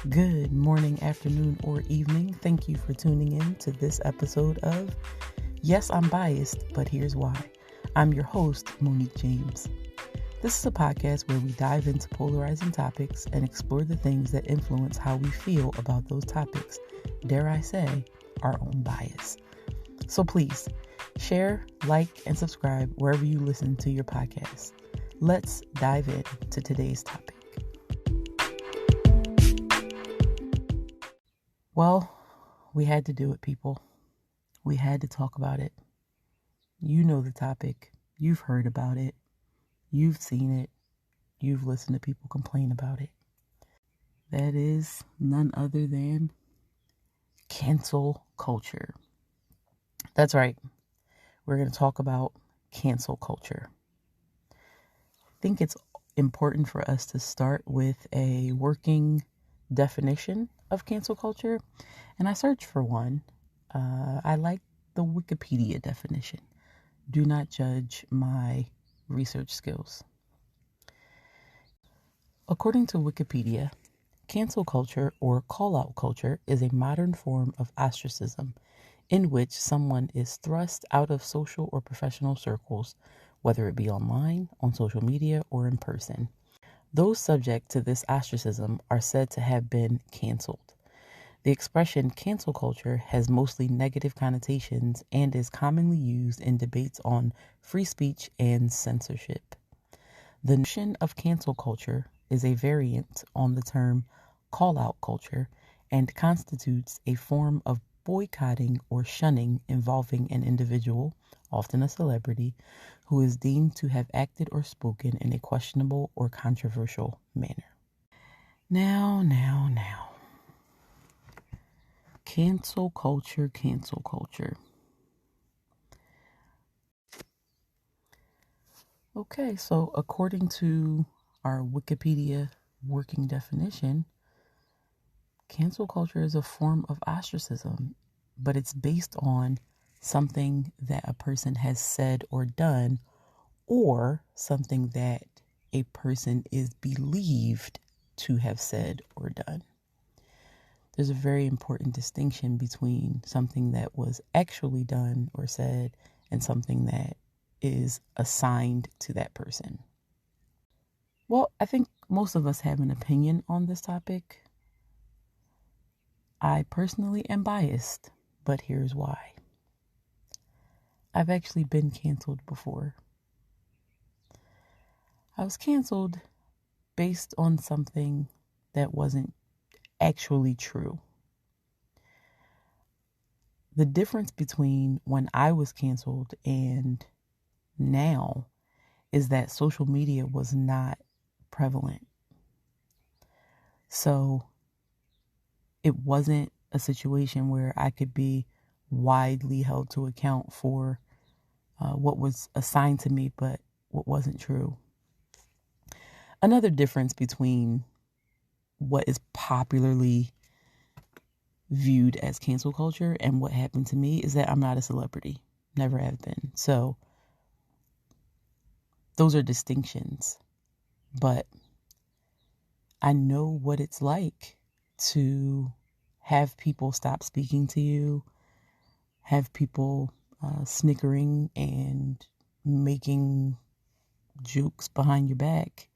Good morning, afternoon, or evening. Thank you for tuning in to this episode of Yes, I'm Biased, but Here's Why. I'm your host, Monique James. This is a podcast where we dive into polarizing topics and explore the things that influence how we feel about those topics. Dare I say, our own bias. So please, share, like, and subscribe wherever you listen to your podcast. Let's dive into today's topic. Well, we had to do it, people. We had to talk about it. You know the topic. You've heard about it. You've seen it. You've listened to people complain about it. That is none other than cancel culture. That's right. We're going to talk about cancel culture. I think it's important for us to start with a working definition of cancel culture. And I searched for one. I like the Wikipedia definition. Do not judge my research skills. According to Wikipedia, cancel culture or call-out culture is a modern form of ostracism in which someone is thrust out of social or professional circles, whether it be online, on social media, or in person. Those subject to this ostracism are said to have been canceled. The expression cancel culture has mostly negative connotations and is commonly used in debates on free speech and censorship. The notion of cancel culture is a variant on the term call-out culture and constitutes a form of boycotting or shunning involving an individual, often a celebrity, who is deemed to have acted or spoken in a questionable or controversial manner. Now. Cancel culture. Okay, so according to our Wikipedia working definition, cancel culture is a form of ostracism, but it's based on something that a person has said or done, or something that a person is believed to have said or done. There's a very important distinction between something that was actually done or said and something that is assigned to that person. Well, I think most of us have an opinion on this topic. I personally am biased, but here's why. I've actually been canceled before. I was canceled based on something that wasn't actually true. The difference between when I was canceled and now is that social media was not prevalent. So it wasn't a situation where I could be widely held to account for what was assigned to me, but what wasn't true. Another difference between what is popularly viewed as cancel culture and what happened to me is that I'm not a celebrity. Never have been. So those are distinctions. But I know what it's like to have people stop speaking to you, have people snickering and making jokes behind your back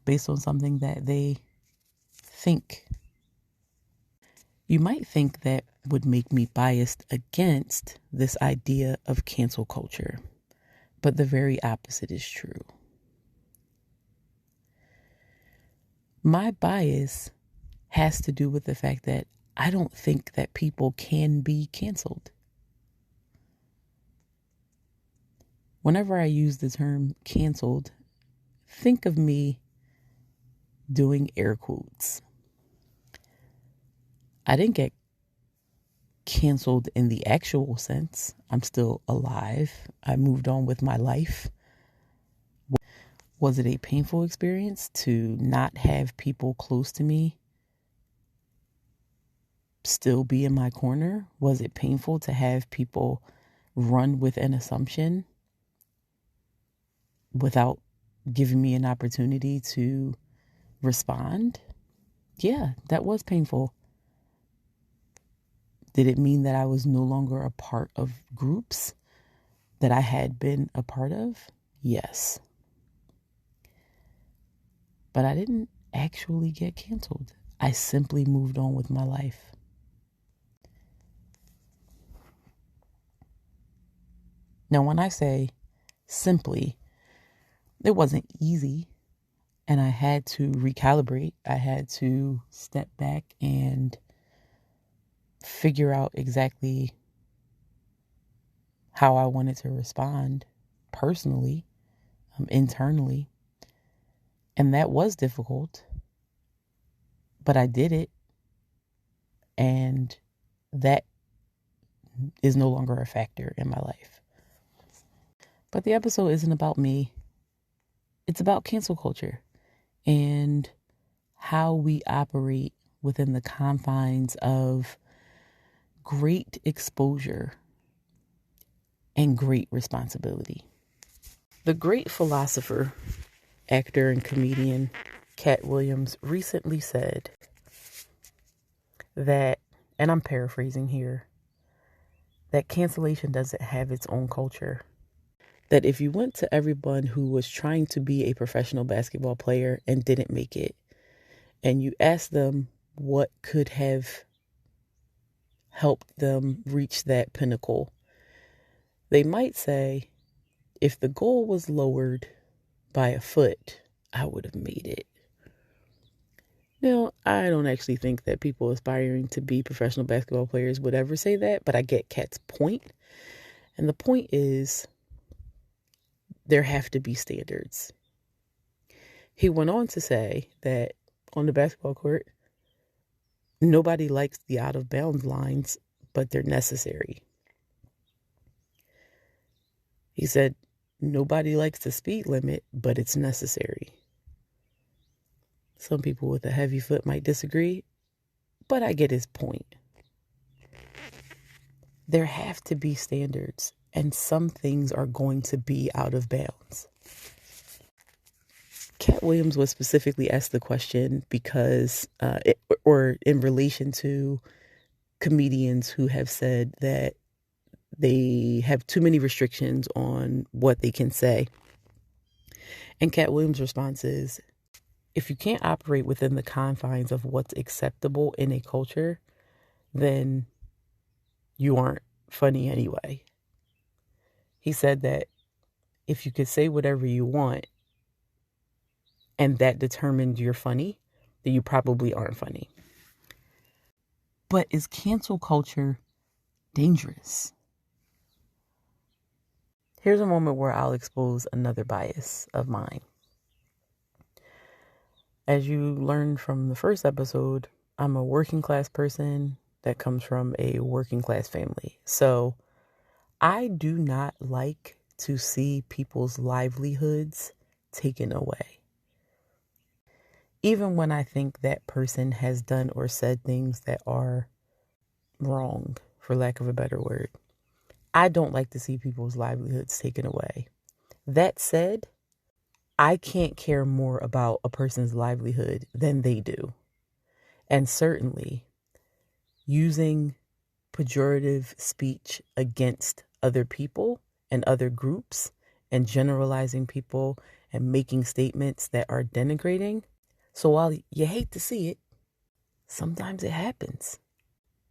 based on something that they think. You might think that would make me biased against this idea of cancel culture, but the very opposite is true. My bias has to do with the fact that I don't think that people can be canceled. Whenever I use the term canceled, think of me doing air quotes. I didn't get canceled in the actual sense. I'm still alive. I moved on with my life. Was it a painful experience to not have people close to me still be in my corner? Was it painful to have people run with an assumption without giving me an opportunity to respond? Yeah, that was painful. Did it mean that I was no longer a part of groups that I had been a part of? Yes. But I didn't actually get canceled. I simply moved on with my life. Now, when I say simply, it wasn't easy, and I had to recalibrate. I had to step back and figure out exactly how I wanted to respond personally, internally. And that was difficult, but I did it, and that is no longer a factor in my life. But the episode isn't about me. It's about cancel culture and how we operate within the confines of great exposure and great responsibility. The great philosopher, actor, and comedian Katt Williams recently said that, and I'm paraphrasing here, that cancellation doesn't have its own culture. That if you went to everyone who was trying to be a professional basketball player and didn't make it, and you asked them what could have helped them reach that pinnacle, they might say, if the goal was lowered by a foot, I would have made it. Now, I don't actually think that people aspiring to be professional basketball players would ever say that, but I get Katt's point. And the point is, there have to be standards. He went on to say that on the basketball court, nobody likes the out of bounds lines, but they're necessary. He said, nobody likes the speed limit, but it's necessary. Some people with a heavy foot might disagree, but I get his point. There have to be standards, and some things are going to be out of bounds. Katt Williams was specifically asked the question because, or in relation to comedians who have said that they have too many restrictions on what they can say. And Katt Williams' response is, if you can't operate within the confines of what's acceptable in a culture, then you aren't funny anyway. He said that if you could say whatever you want and that determined you're funny, then you probably aren't funny. But is cancel culture dangerous? Here's a moment where I'll expose another bias of mine. As you learned from the first episode, I'm a working class person that comes from a working class family. So I do not like to see people's livelihoods taken away. Even when I think that person has done or said things that are wrong, for lack of a better word, I don't like to see people's livelihoods taken away. That said, I can't care more about a person's livelihood than they do. And certainly, using pejorative speech against other people and other groups and generalizing people and making statements that are denigrating. So while you hate to see it, sometimes it happens.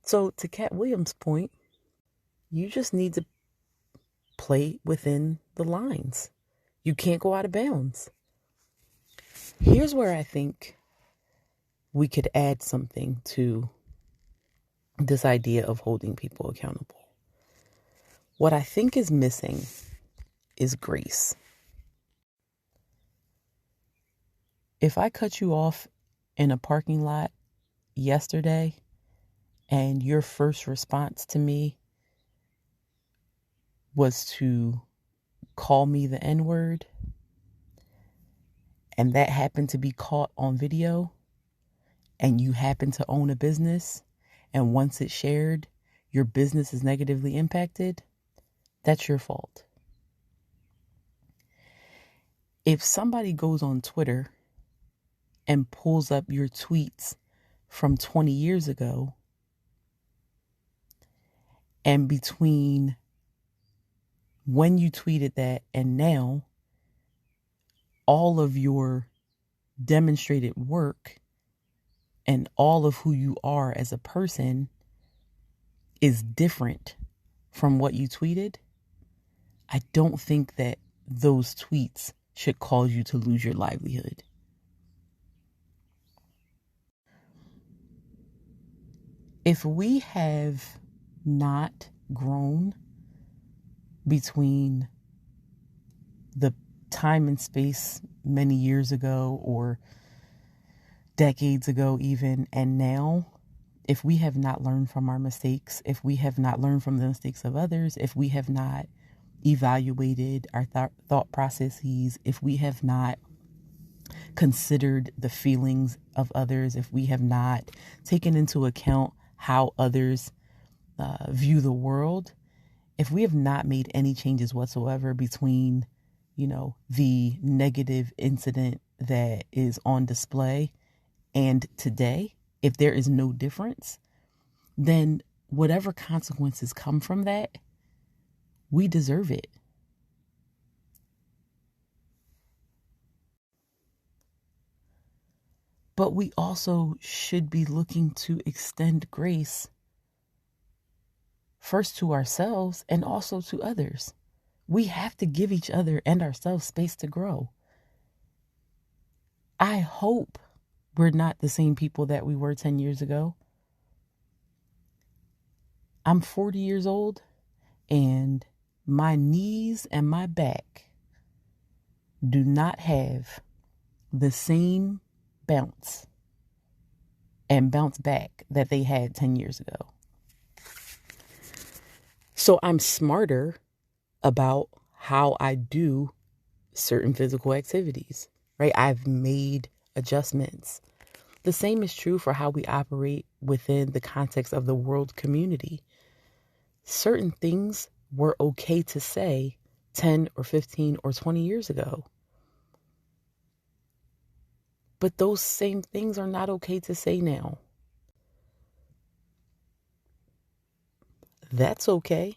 So to Katt Williams' point, you just need to play within the lines. You can't go out of bounds. Here's where I think we could add something to this idea of holding people accountable. What I think is missing is grace. If I cut you off in a parking lot yesterday and your first response to me was to call me the N-word, and that happened to be caught on video, and you happen to own a business, and once it's shared, your business is negatively impacted, that's your fault. If somebody goes on Twitter and pulls up your tweets from 20 years ago and between when you tweeted that and now, all of your demonstrated work and all of who you are as a person is different from what you tweeted, I don't think that those tweets should cause you to lose your livelihood. If we have not grown between the time and space many years ago or decades ago even and now, if we have not learned from our mistakes, if we have not learned from the mistakes of others, if we have not evaluated our thought processes, if we have not considered the feelings of others, if we have not taken into account how others view the world, if we have not made any changes whatsoever between, the negative incident that is on display and today, if there is no difference, then whatever consequences come from that, we deserve it. But we also should be looking to extend grace first to ourselves and also to others. We have to give each other and ourselves space to grow. I hope we're not the same people that we were 10 years ago. I'm 40 years old and my knees and my back do not have the same bounce and bounce back that they had 10 years ago. So I'm smarter about how I do certain physical activities, right? I've made adjustments. The same is true for how we operate within the context of the world community. Certain things were okay to say 10 or 15 or 20 years ago. But those same things are not okay to say now. That's okay.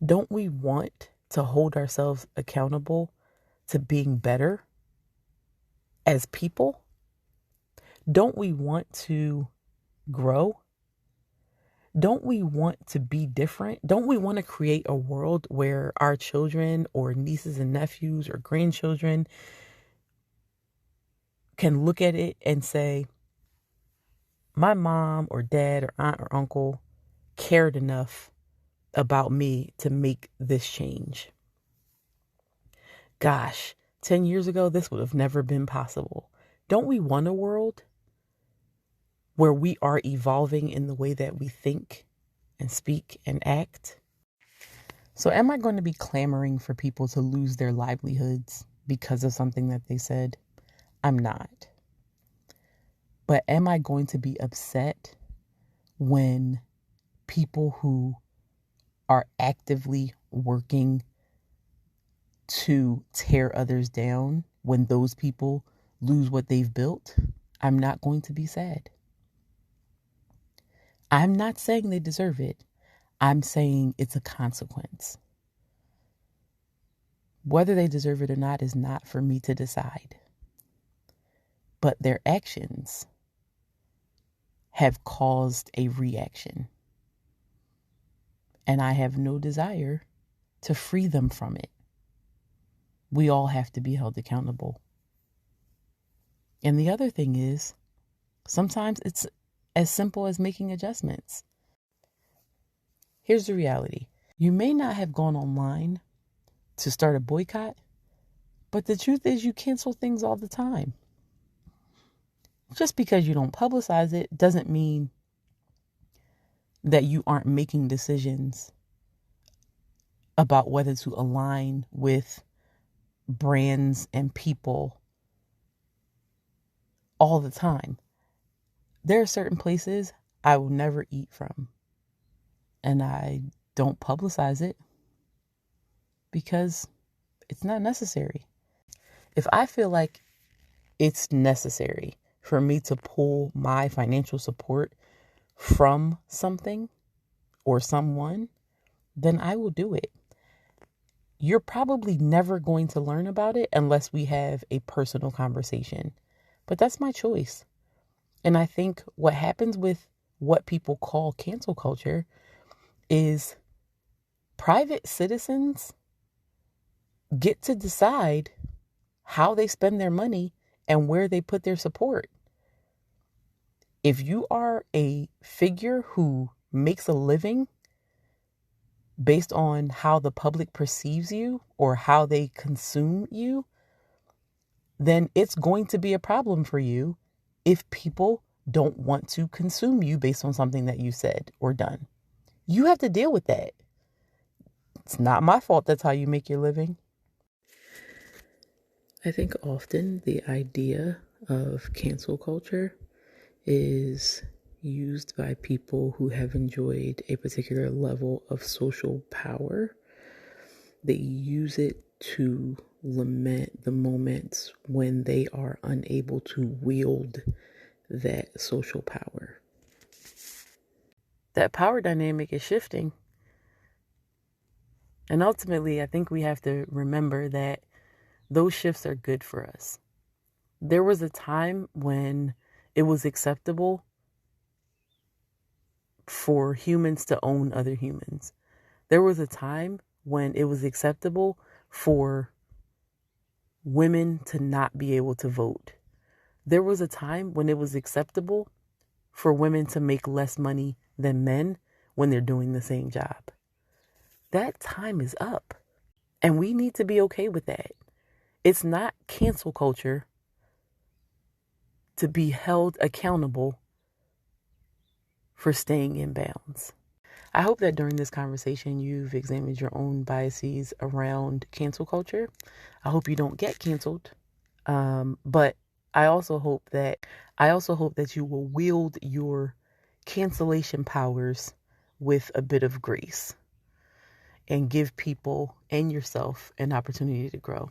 Don't we want to hold ourselves accountable to being better as people? Don't we want to grow? Don't we want to be different? Don't we want to create a world where our children or nieces and nephews or grandchildren can look at it and say, my mom or dad or aunt or uncle cared enough about me to make this change? Gosh, 10 years ago, this would have never been possible. Don't we want a world where we are evolving in the way that we think and speak and act? So am I going to be clamoring for people to lose their livelihoods because of something that they said? I'm not. But am I going to be upset when people who are actively working to tear others down, when those people lose what they've built? I'm not going to be sad. I'm not saying they deserve it. I'm saying it's a consequence. Whether they deserve it or not is not for me to decide. But their actions have caused a reaction. And I have no desire to free them from it. We all have to be held accountable. And the other thing is, sometimes it's as simple as making adjustments. Here's the reality. You may not have gone online to start a boycott, but the truth is you cancel things all the time. Just because you don't publicize it doesn't mean that you aren't making decisions about whether to align with brands and people all the time. There are certain places I will never eat from, and I don't publicize it because it's not necessary. If I feel like it's necessary for me to pull my financial support from something or someone, then I will do it. You're probably never going to learn about it unless we have a personal conversation. But that's my choice. And I think what happens with what people call cancel culture is private citizens get to decide how they spend their money and where they put their support. If you are a figure who makes a living based on how the public perceives you or how they consume you, then it's going to be a problem for you if people don't want to consume you based on something that you said or done. You have to deal with that. It's not my fault that's how you make your living. I think often the idea of cancel culture is used by people who have enjoyed a particular level of social power. They use it to lament the moments when they are unable to wield that social power. That power dynamic is shifting. And ultimately, I think we have to remember that those shifts are good for us. There was a time when it was acceptable for humans to own other humans. There was a time when it was acceptable for women to not be able to vote. There was a time when it was acceptable for women to make less money than men when they're doing the same job. That time is up, and we need to be okay with that. It's not cancel culture to be held accountable for staying in bounds. I hope that during this conversation, you've examined your own biases around cancel culture. I hope you don't get canceled. But I also hope that you will wield your cancellation powers with a bit of grace and give people and yourself an opportunity to grow.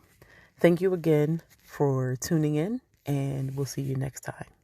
Thank you again for tuning in, and we'll see you next time.